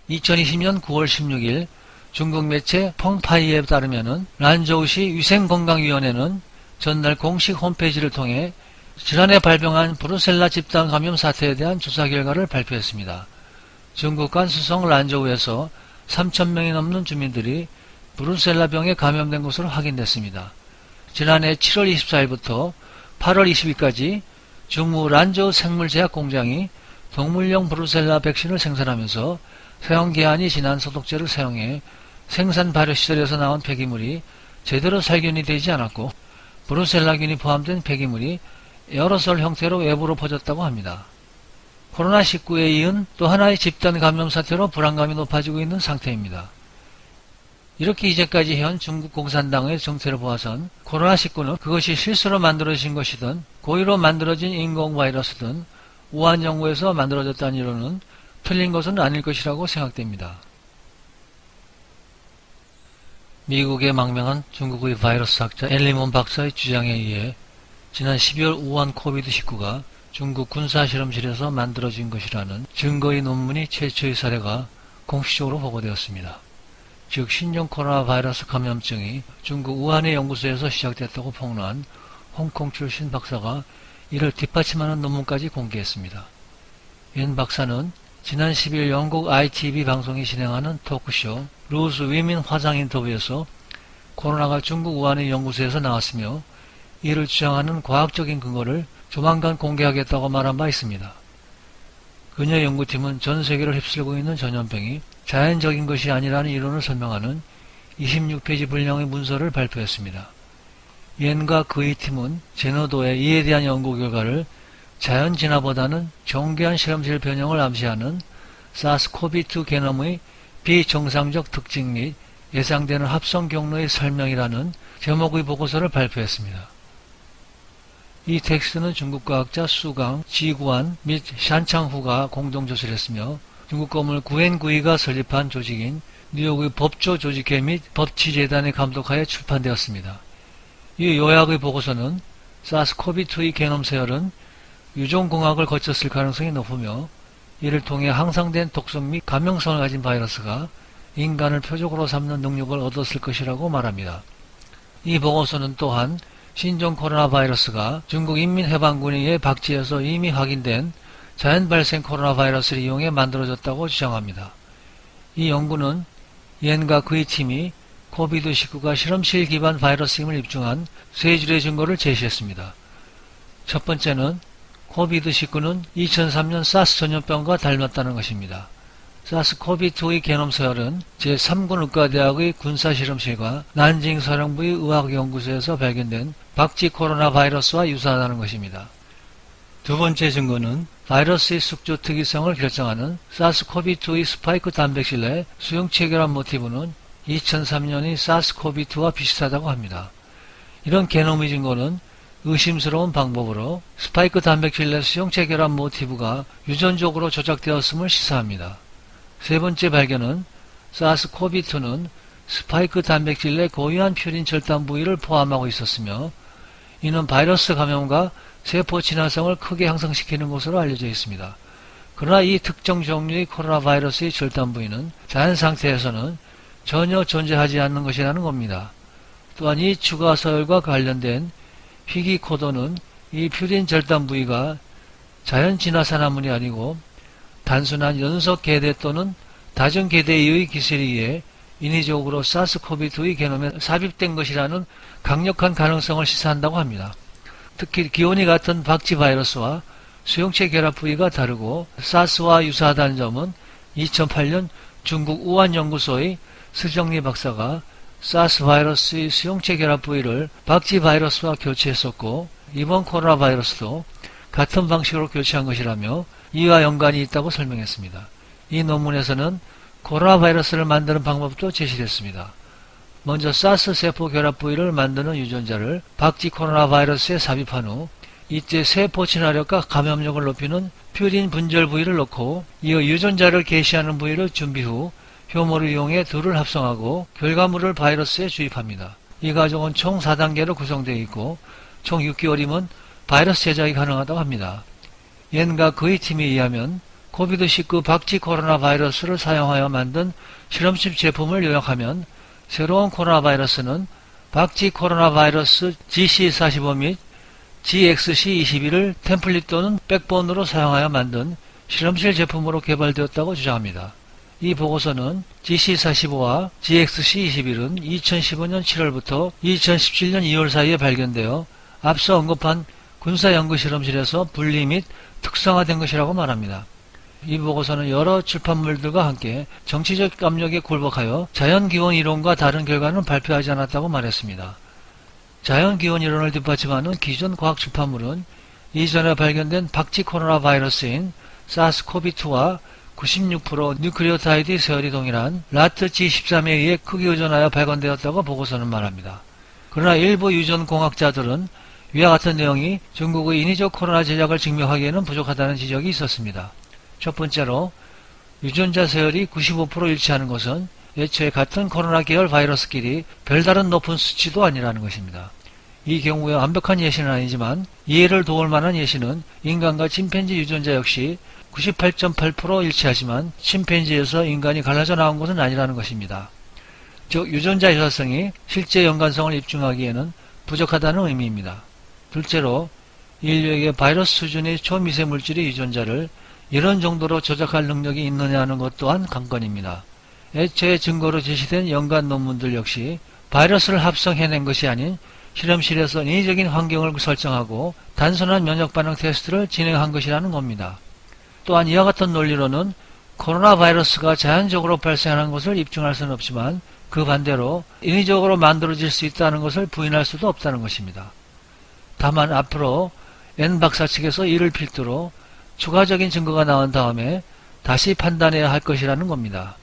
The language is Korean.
(2020년 9월 16일) 중국 매체 펑파이에 따르면 란저우시 위생건강위원회는 전날 공식 홈페이지를 통해 지난해 발병한 브루셀라 집단 감염 사태에 대한 조사 결과를 발표했습니다. 중국 간수성 란저우에서 3,000명이 넘는 주민들이 브루셀라병에 감염된 것으로 확인됐습니다. 지난해 7월 24일부터 8월 20일까지 중무 란저우 생물제약 공장이 동물용 브루셀라 백신을 생산하면서 사용기한이 지난 소독제를 사용해 생산 발효시설에서 나온 폐기물이 제대로 살균이 되지 않았고 브루셀라균이 포함된 폐기물이 에어로솔 형태로 외부로 퍼졌다고 합니다. 코로나19에 이은 또 하나의 집단 감염 사태로 불안감이 높아지고 있는 상태입니다. 이렇게 이제까지 해온 중국 공산당의 정체를 보아선 코로나19는 그것이 실수로 만들어진 것이든 고의로 만들어진 인공 바이러스든 우한 연구에서 만들어졌다는 이론은 틀린 것은 아닐 것이라고 생각됩니다. 미국의 망명한 중국의 바이러스 학자 엘리몬 박사의 주장에 의해 지난 12월 우한 코비드19가 중국 군사실험실에서 만들어진 것이라는 증거의 논문이 최초의 사례가 공식적으로 보고되었습니다. 즉 신종 코로나 바이러스 감염증이 중국 우한의 연구소에서 시작됐다고 폭로한 홍콩 출신 박사가 이를 뒷받침하는 논문까지 공개했습니다. 연 박사는 지난 10일 영국 ITV 방송이 진행하는 토크쇼 루스 위민 화상 인터뷰에서 코로나가 중국 우한의 연구소에서 나왔으며 이를 주장하는 과학적인 근거를 조만간 공개하겠다고 말한 바 있습니다. 그녀의 연구팀은 전 세계를 휩쓸고 있는 전염병이 자연적인 것이 아니라는 이론을 설명하는 26페이지 분량의 문서를 발표했습니다. 옌과 그의 팀은 제너도의 이에 대한 연구 결과를 자연 진화보다는 정교한 실험실 변형을 암시하는 사스코비2 게놈의 비정상적 특징 및 예상되는 합성 경로의 설명이라는 제목의 보고서를 발표했습니다. 이 텍스트는 중국 과학자 수강, 지구안 및 샨창후가 공동 저술했으며 중국 건물 구엔구이가 설립한 조직인 뉴욕의 법조조직회 및 법치재단의 감독하에 출판되었습니다. 이 요약의 보고서는 사스코비2의 게놈 서열은 유종공학을 거쳤을 가능성이 높으며 이를 통해 항상된 독성 및 감염성을 가진 바이러스가 인간을 표적으로 삼는 능력을 얻었을 것이라고 말합니다. 이 보고서는 또한 신종 코로나 바이러스가 중국 인민해방군의 박쥐에서 이미 확인된 자연 발생 코로나 바이러스를 이용해 만들어졌다고 주장합니다. 이 연구는 옌과 그의 팀이 코비드19가 실험실 기반 바이러스임을 입증한 세 줄의 증거를 제시했습니다. 첫 번째는 코비드19는 2003년 사스 전염병과 닮았다는 것입니다. 사스코비2의 게놈 서열은 제3군 의과대학의 군사실험실과 난징 사령부의 의학연구소에서 발견된 박쥐 코로나 바이러스와 유사하다는 것입니다. 두 번째 증거는 바이러스의 숙주 특이성을 결정하는 사스코비2의 스파이크 단백질의 수용체결합 모티브는 2003년의 사스코비2와 비슷하다고 합니다. 이런 게놈의 증거는 의심스러운 방법으로 스파이크 단백질 내 수용체 결합 모티브가 유전적으로 조작되었음을 시사합니다. 세 번째 발견은 사스코비2는 스파이크 단백질 내 고유한 퓨린 절단 부위를 포함하고 있었으며 이는 바이러스 감염과 세포 진화성을 크게 향상시키는 것으로 알려져 있습니다. 그러나 이 특정 종류의 코로나 바이러스의 절단 부위는 자연 상태에서는 전혀 존재하지 않는 것이라는 겁니다. 또한 이 추가 서열과 관련된 희귀 코도는 이 퓨린 절단 부위가 자연 진화 산화물이 아니고 단순한 연속 계대 또는 다중 계대에 의해 기술에 의해 인위적으로 사스코비2의 게놈에 삽입된 것이라는 강력한 가능성을 시사한다고 합니다. 특히 기온이 같은 박쥐 바이러스와 수용체 결합 부위가 다르고 사스와 유사하다는 점은 2008년 중국 우한 연구소의 스정리 박사가 사스 바이러스의 수용체 결합 부위를 박쥐 바이러스와 교체했었고 이번 코로나 바이러스도 같은 방식으로 교체한 것이라며 이와 연관이 있다고 설명했습니다. 이 논문에서는 코로나 바이러스를 만드는 방법도 제시됐습니다. 먼저 사스 세포 결합 부위를 만드는 유전자를 박쥐 코로나 바이러스에 삽입한 후 이때 세포 친화력과 감염력을 높이는 퓨린 분절 부위를 넣고 이어 유전자를 게시하는 부위를 준비 후 효모를 이용해 둘을 합성하고 결과물을 바이러스에 주입합니다. 이 과정은 총 4단계로 구성되어 있고 총 6개월이면 바이러스 제작이 가능하다고 합니다. 옌과 그의 팀에 의하면 코비드-19 박쥐 코로나 바이러스를 사용하여 만든 실험실 제품을 요약하면 새로운 코로나 바이러스는 박쥐 코로나 바이러스 GC45 및 GXC21을 템플릿 또는 백본으로 사용하여 만든 실험실 제품으로 개발되었다고 주장합니다. 이 보고서는 GC45와 GXC21은 2015년 7월부터 2017년 2월 사이에 발견되어 앞서 언급한 군사연구실험실에서 분리 및 특성화된 것이라고 말합니다. 이 보고서는 여러 출판물들과 함께 정치적 압력에 굴복하여 자연기원 이론과 다른 결과는 발표하지 않았다고 말했습니다. 자연기원 이론을 뒷받침하는 기존 과학 출판물은 이전에 발견된 박쥐 코로나 바이러스인 사스코비2와 96% 뉴클리오타이드 세열이 동일한 라트 G13에 의해 크게 의존하여 발견되었다고 보고서는 말합니다. 그러나 일부 유전공학자들은 위와 같은 내용이 중국의 인위적 코로나 제작을 증명하기에는 부족하다는 지적이 있었습니다. 첫 번째로 유전자 세열이 95% 일치하는 것은 애초에 같은 코로나 계열 바이러스끼리 별다른 높은 수치도 아니라는 것입니다. 이 경우에 완벽한 예시는 아니지만 이해를 도울 만한 예시는 인간과 침팬지 유전자 역시 98.8% 일치하지만 침팬지에서 인간이 갈라져 나온 것은 아니라는 것입니다. 즉 유전자 유사성이 실제 연관성을 입증하기에는 부족하다는 의미입니다. 둘째로 인류에게 바이러스 수준의 초미세물질의 유전자를 이런 정도로 조작할 능력이 있느냐 하는 것 또한 관건입니다. 애초에 증거로 제시된 연관 논문들 역시 바이러스를 합성해낸 것이 아닌 실험실에서 인위적인 환경을 설정하고 단순한 면역반응 테스트를 진행한 것이라는 겁니다. 또한 이와 같은 논리로는 코로나 바이러스가 자연적으로 발생하는 것을 입증할 수는 없지만 그 반대로 인위적으로 만들어질 수 있다는 것을 부인할 수도 없다는 것입니다. 다만 앞으로 N 박사 측에서 이를 필두로 추가적인 증거가 나온 다음에 다시 판단해야 할 것이라는 겁니다.